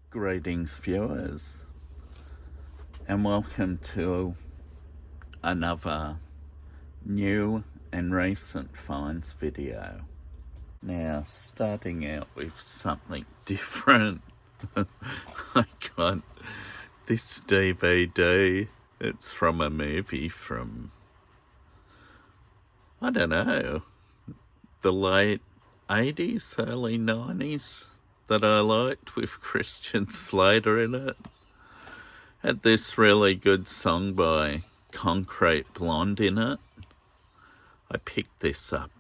Greetings viewers, and welcome to another new and recent finds video. Now, starting out with something different, I got this DVD. It's from a movie from, I don't know, the late 80s, early 90s that I liked, with Christian Slater in it. Had this really good song by Concrete Blonde in it. I picked this up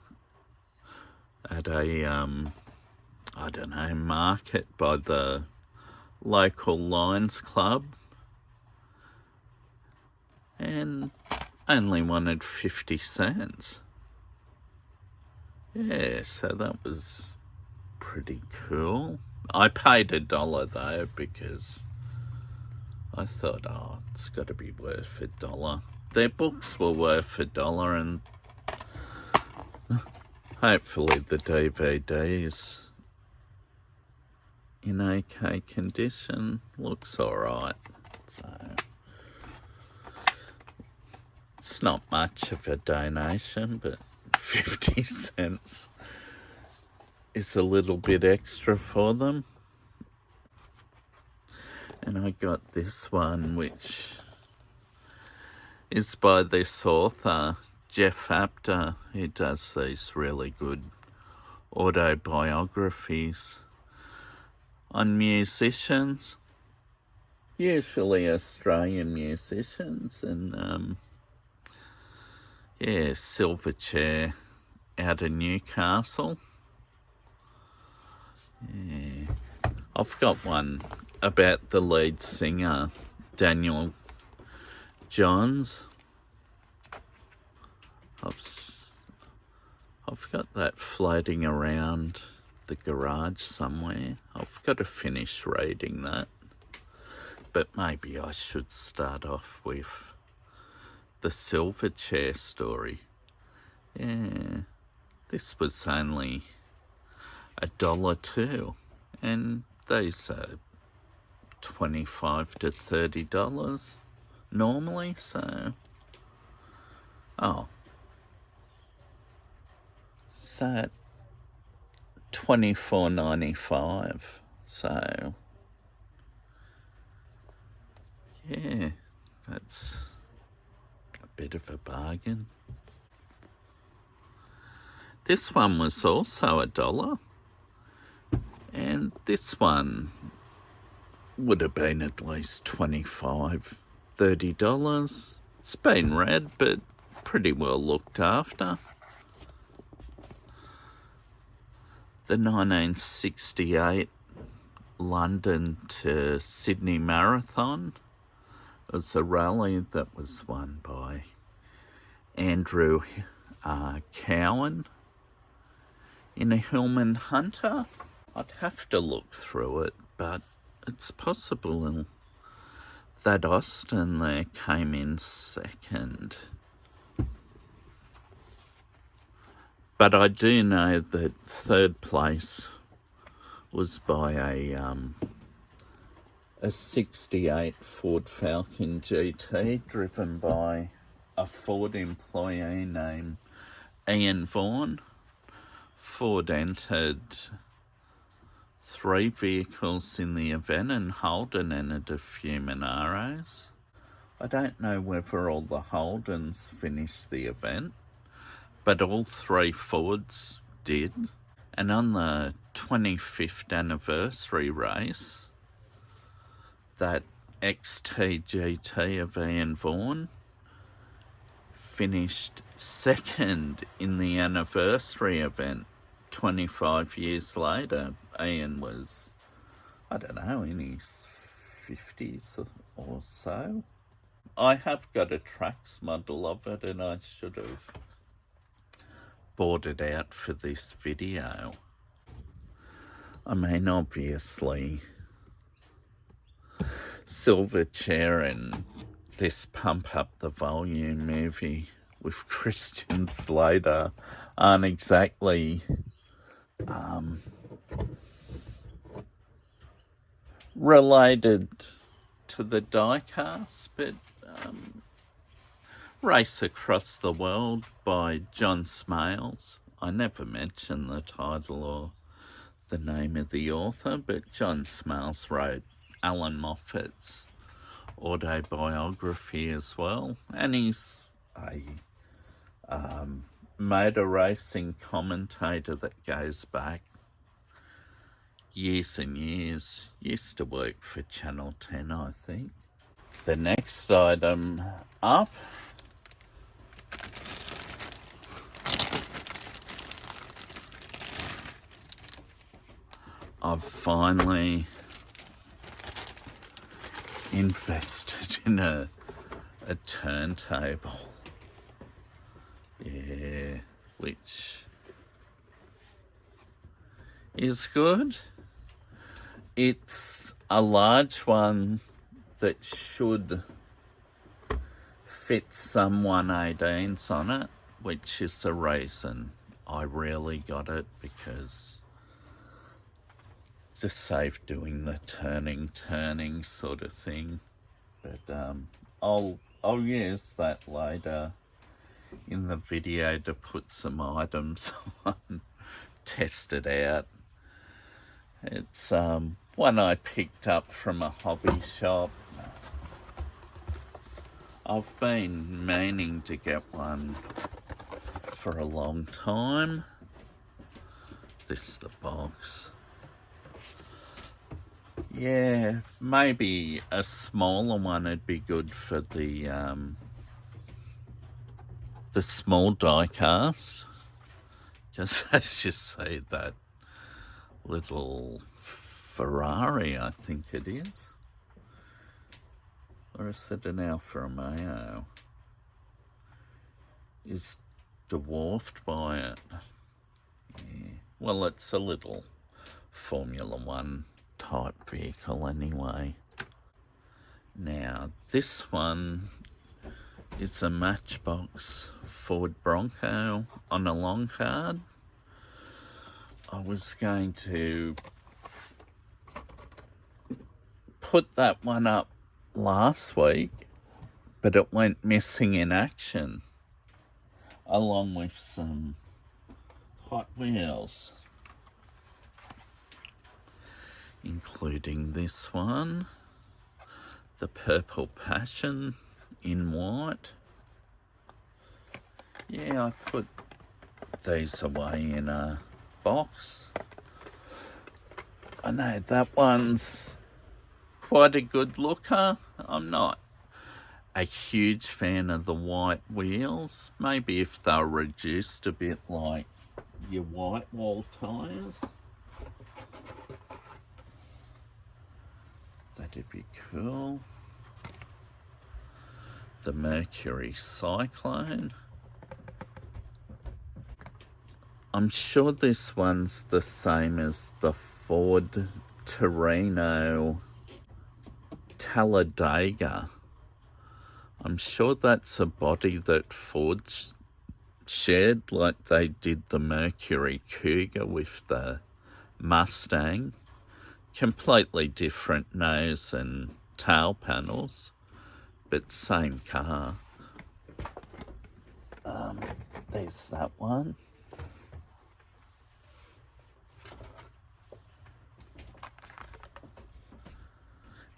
at a, I don't know, market by the local Lions Club, and only wanted 50 cents. Yeah, so that was pretty cool. I paid $1 though, because I thought, oh, it's got to be worth $1. Their books were worth $1, and hopefully the DVD is in okay condition. Looks alright. So it's not much of a donation, but 50 cents is a little bit extra for them. And I got this one, which is by this author, Jeff Apter, who does these really good autobiographies on musicians, usually Australian musicians, and yeah, Silverchair out of Newcastle. Yeah, I've got one about the lead singer, Daniel Johns. I've got that floating around the garage somewhere. I've got to finish reading that, but maybe I should start off with the Silverchair story. Yeah, this was only $1 too, and these are $25 to $30 normally, so so $24.95, so yeah, that's a bit of a bargain. This one was also $1, and this one would have been at least $25, $30. It's been read, but pretty well looked after. The 1968 London to Sydney Marathon was a rally that was won by Andrew Cowan in a Hillman Hunter. I'd have to look through it, but it's possible that Austin there came in second. But I do know that third place was by a 68 Ford Falcon GT driven by a Ford employee named Ian Vaughan. Ford entered 3 vehicles in the event, and Holden entered a few Monaros. I don't know whether all the Holdens finished the event, but all 3 Fords did. And on the 25th anniversary race, that XT-GT of Ian Vaughan finished second in the anniversary event 25 years later. Ian was, I don't know, in his 50s or so. I have got a Trax model of it, and I should have bought it out for this video. I mean, obviously, Silverchair and this Pump Up the Volume movie with Christian Slater aren't exactly related to the Diecast, but Race Across the World by John Smales. I never mentioned the title or the name of the author, but John Smales wrote Alan Moffat's autobiography as well, and he's a motor racing commentator that goes back years and years. Used to work for Channel 10, I think. The next item up I've finally invested in a turntable. Yeah, which is good. It's a large one that should fit some 118s on it, which is the reason I rarely got it, because to save doing the turning sort of thing. But I'll use that later in the video to put some items on, test it out. It's one I picked up from a hobby shop. I've been meaning to get one for a long time. This is the box. Yeah, maybe a smaller one would be good for the small diecast. Just as you see, that little Ferrari, I think it is. Or is it an Alfa Romeo? Is dwarfed by it. Yeah. Well, it's a little Formula One type vehicle anyway. Now, this one is a Matchbox Ford Bronco on a long card. I was going to put that one up last week, but it went missing in action, along with some Hot Wheels, including this one, the Purple Passion in white. Yeah, I put these away in a box. I know that one's quite a good looker. I'm not a huge fan of the white wheels. Maybe if they're reduced a bit like your white wall tyres, that'd be cool. The Mercury Cyclone. I'm sure this one's the same as the Ford Torino Talladega. I'm sure that's a body that Ford shared, like they did the Mercury Cougar with the Mustang. Completely different nose and tail panels, but same car. There's that one.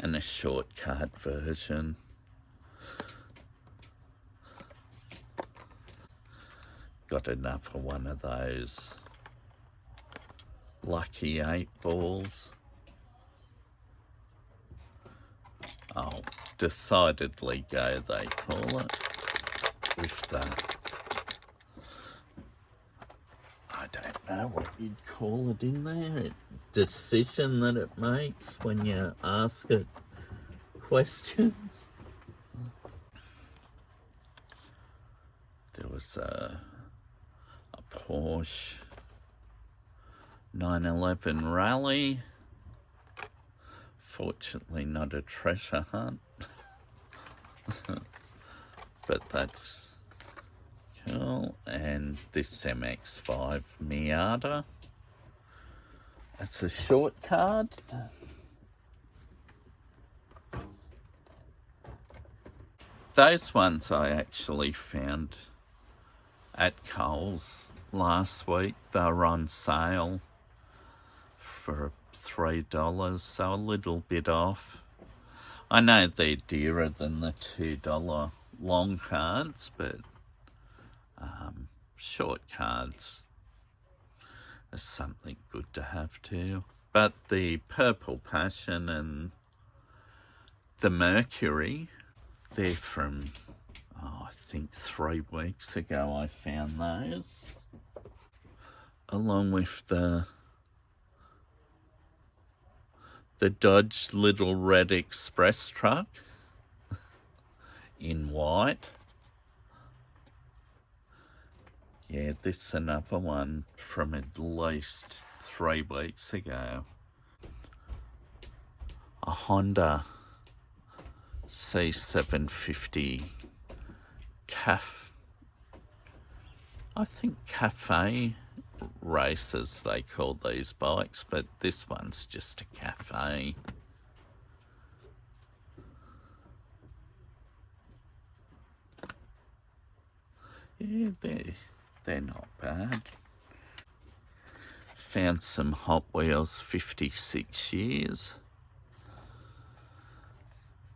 And a shortcut version. Got another one of those lucky 8 balls. Oh, decidedly go, they call it, with that. I don't know what you'd call it in there. Decision that it makes when you ask it questions. There was a Porsche 911 Rally. Fortunately not a treasure hunt. But that's cool. And this MX-5 Miata. It's a short card. Those ones I actually found at Coles last week. They were on sale for $3, so a little bit off. I know they're dearer than the $2 long cards, but short cards are something good to have too. But the Purple Passion and the Mercury, they're from, I think 3 weeks ago I found those. Along with the Dodge Little Red Express truck in white. Yeah, this is another one from at least 3 weeks ago. A Honda C750 I think cafe races they call these bikes, but this one's just a cafe. Yeah, they're not bad. Found some Hot Wheels 56 years.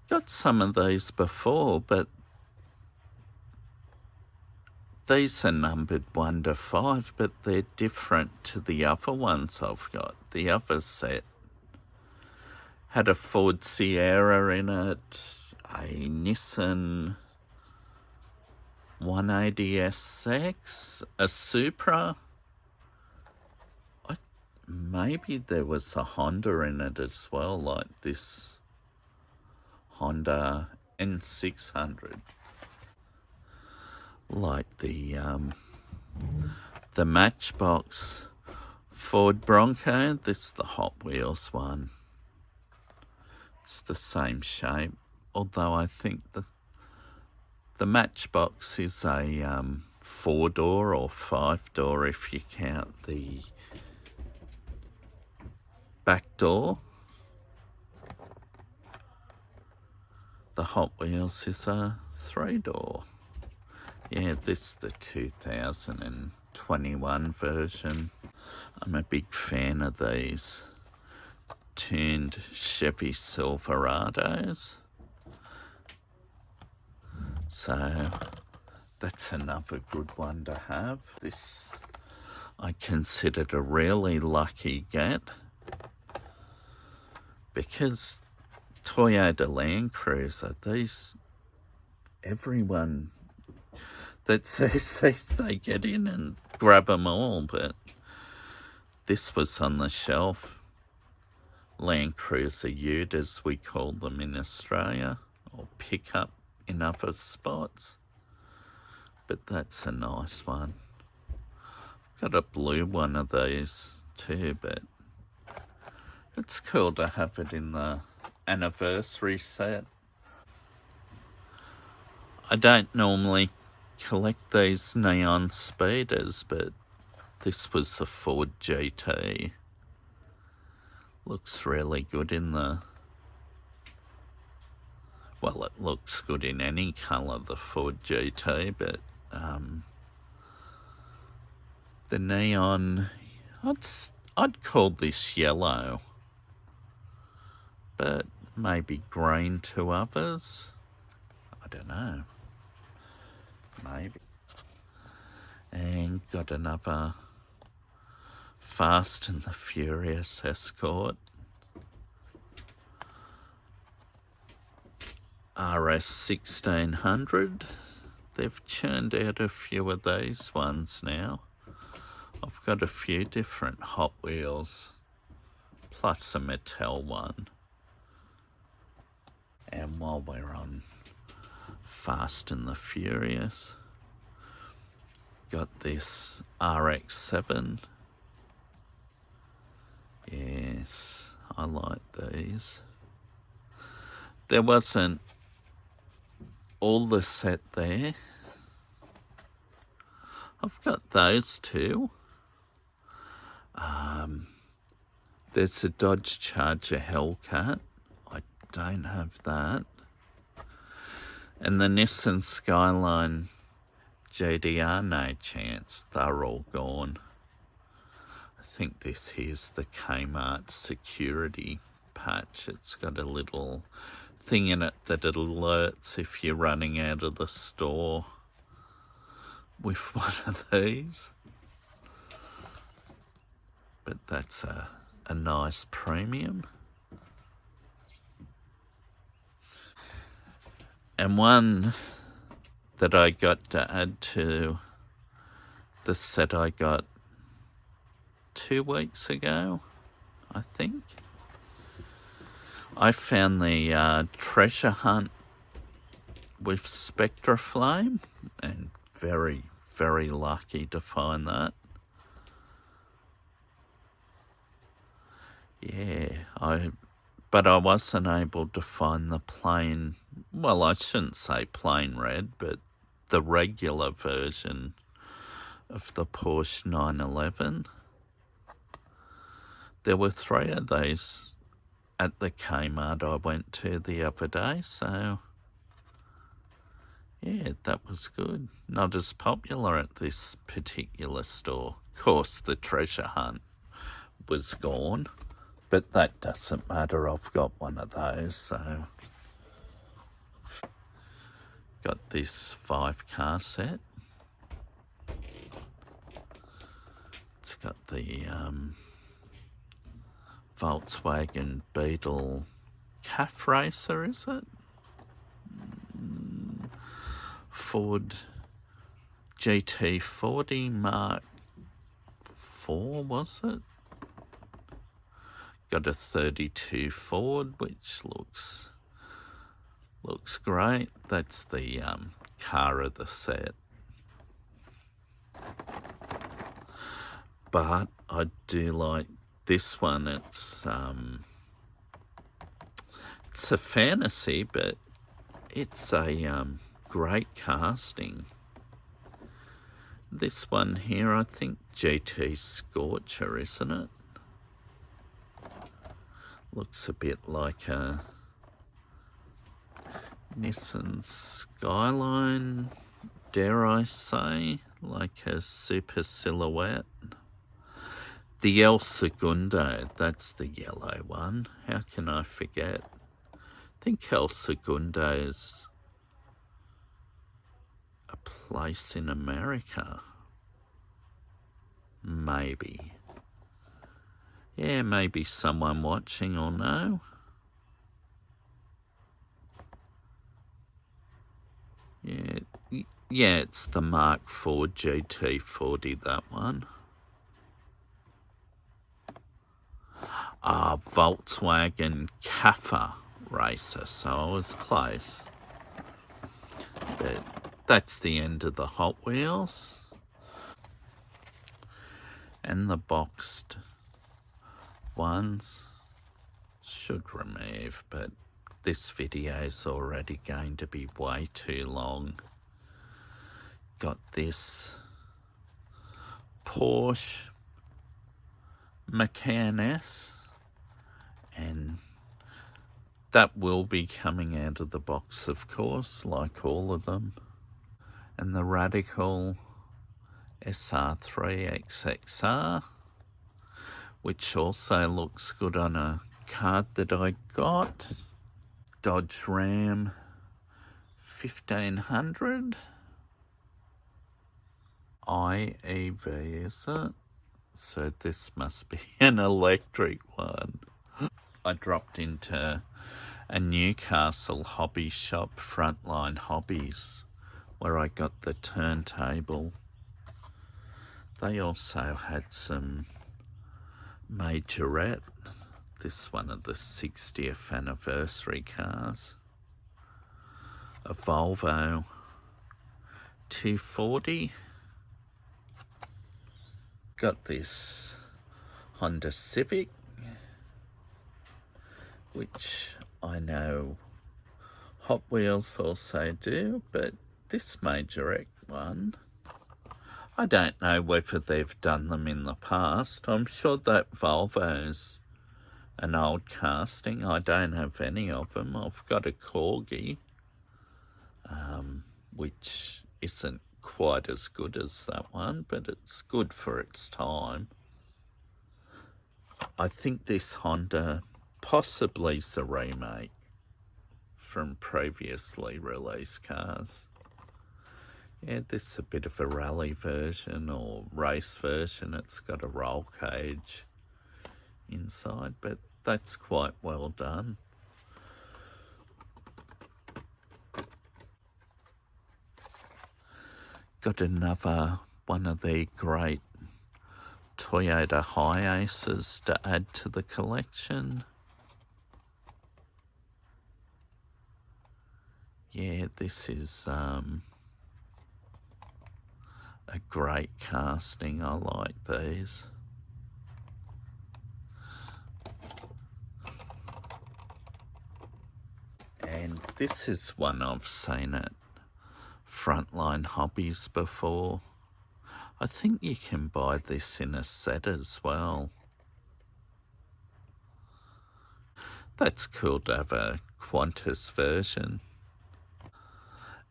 Got some of these before, but these are numbered 1 to 5, but they're different to the other ones I've got. The other set had a Ford Sierra in it, a Nissan 180SX, a Supra. Maybe there was a Honda in it as well, like this Honda N600. Like the Matchbox Ford Bronco. This is the Hot Wheels one. It's the same shape, although I think the Matchbox is a 4-door or 5-door if you count the back door. The Hot Wheels is a 3-door. Yeah, this is the 2021 version. I'm a big fan of these tuned Chevy Silverados. So that's another good one to have. This I considered a really lucky get, because Toyota Land Cruiser, everyone that says they get in and grab them all, but this was on the shelf. Land Cruiser Ute, as we call them in Australia, or pickup in other spots. But that's a nice one. Got a blue one of these too, but it's cool to have it in the anniversary set. I don't normally collect these neon speeders, but this was the Ford GT. Looks really good in the... Well, it looks good in any colour, the Ford GT, but the neon... I'd call this yellow, but maybe green to others. I don't know. Maybe. And got another Fast and the Furious Escort. RS 1600. They've churned out a few of these ones now. I've got a few different Hot Wheels, plus a Mattel one. And while we're on Fast and the Furious, got this RX-7. Yes, I like these. There wasn't all the set there. I've got those too. There's a Dodge Charger Hellcat. I don't have that. And the Nissan Skyline GDR, no chance, they're all gone. I think this here's the Kmart security patch. It's got a little thing in it that it alerts if you're running out of the store with one of these. But that's a nice premium. And one that I got to add to the set I got 2 weeks ago, I think. I found the treasure hunt with Spectra Flame, and very, very lucky to find that. Yeah, but I wasn't able to find the plain, well, I shouldn't say plain red, but the regular version of the Porsche 911. There were 3 of these at the Kmart I went to the other day, so yeah, that was good. Not as popular at this particular store. Of course, the treasure hunt was gone, but that doesn't matter. I've got one of those, so got this 5-car set. It's got the Volkswagen Beetle Calf Racer, is it? Ford GT40 Mark IV, was it? Got a 32 Ford, which looks great. That's the car of the set. But I do like this one. It's a fantasy, but it's a great casting. This one here, I think GT Scorcher, isn't it? Looks a bit like a Nissan Skyline, dare I say, like a super silhouette. The El Segundo, that's the yellow one. How can I forget? I think El Segundo's a place in America. Maybe. Yeah, maybe someone watching will know. Yeah, it's the Mark IV GT40, that one. Volkswagen Kaffa Racer, so I was close. But that's the end of the Hot Wheels. And the boxed ones should remove, but this video's already going to be way too long. Got this Porsche Macan S, and that will be coming out of the box, of course, like all of them. And the Radical SR3 XXR, which also looks good on a card that I got. Dodge Ram 1500 IEV, is it? So this must be an electric one. I dropped into a Newcastle hobby shop, Frontline Hobbies, where I got the turntable. They also had some Majorette, this one of the 60th anniversary cars. A Volvo 240. Got this Honda Civic, which I know Hot Wheels also do, but this Majorette one, I don't know whether they've done them in the past. I'm sure that Volvo's an old casting. I don't have any of them. I've got a Corgi. which isn't quite as good as that one, but it's good for its time. I think this Honda possibly is a remake from previously released cars. Yeah, this is a bit of a rally version or race version. It's got a roll cage inside, but that's quite well done. Got another one of the great Toyota Hi-Aces to add to the collection. Yeah, this is a great casting. I like these. And this is one I've seen at Frontline Hobbies before. I think you can buy this in a set as well. That's cool to have a Qantas version.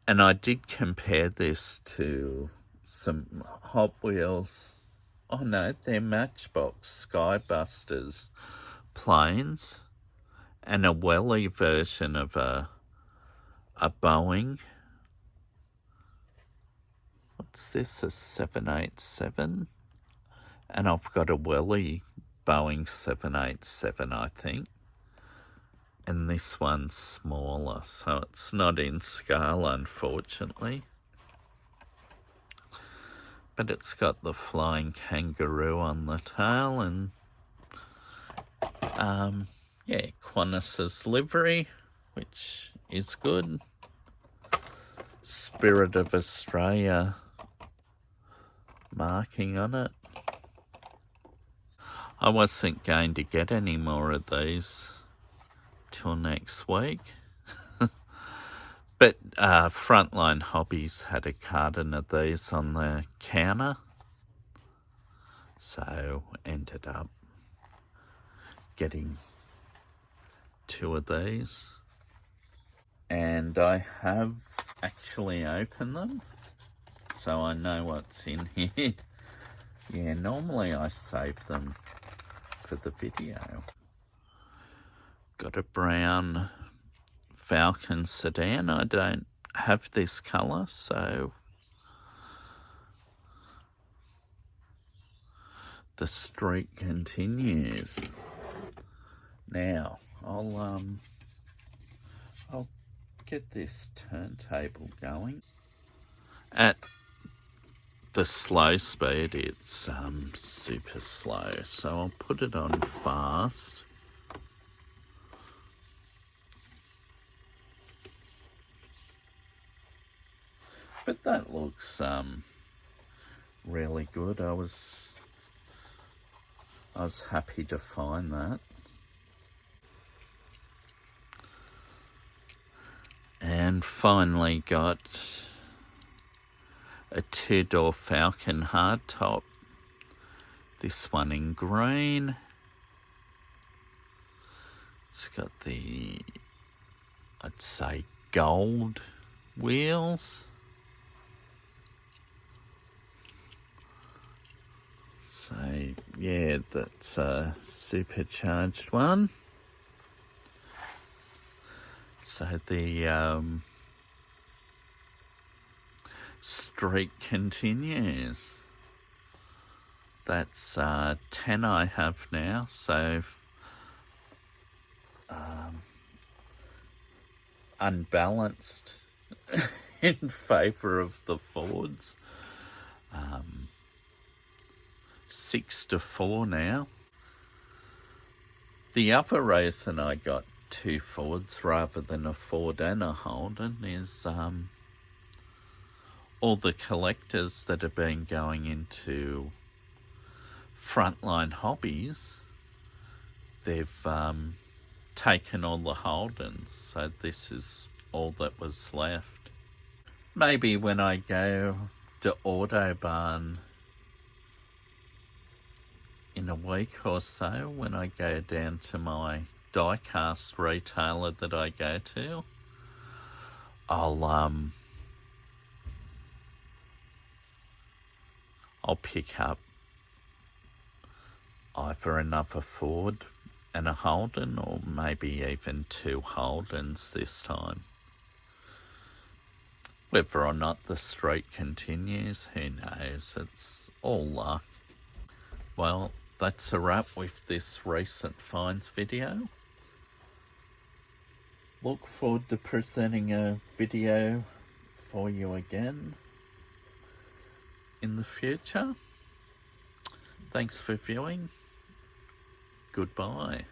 And I did compare this to some Hot Wheels. Oh no, they're Matchbox Skybusters planes and a welly version of a Boeing. What's this, a 787? And I've got a welly Boeing 787, I think. And this one's smaller, so it's not in scale, unfortunately. But it's got the flying kangaroo on the tail and, yeah, Qantas's livery, which is good. Spirit of Australia marking on it. I wasn't going to get any more of these till next week. But Frontline Hobbies had a carton of these on the counter, so ended up getting 2 of these. And I have actually opened them, so I know what's in here. Yeah, normally I save them for the video. Got a brown Falcon sedan. I don't have this colour, so the streak continues. Now, I'll get this turntable going. At the slow speed, it's super slow, so I'll put it on fast. But that looks really good. I was happy to find that. And finally got a 2-door Falcon hardtop. This one in green. It's got the, I'd say, gold wheels. So, yeah, that's a supercharged one. So the streak continues. That's 10 I have now, so unbalanced in favour of the Fords. 6-4 now. The other reason I got 2 Fords rather than a Ford and a Holden is all the collectors that have been going into Frontline Hobbies, they've taken all the Holdens, so this is all that was left. Maybe when I go to Autobahn in a week or so, when I go down to my Diecast retailer that I go to, I'll pick up either another Ford and a Holden, or maybe even 2 Holdens this time. Whether or not the streak continues, who knows? It's all luck. Well, that's a wrap with this recent finds video. Look forward to presenting a video for you again in the future. Thanks for viewing. Goodbye.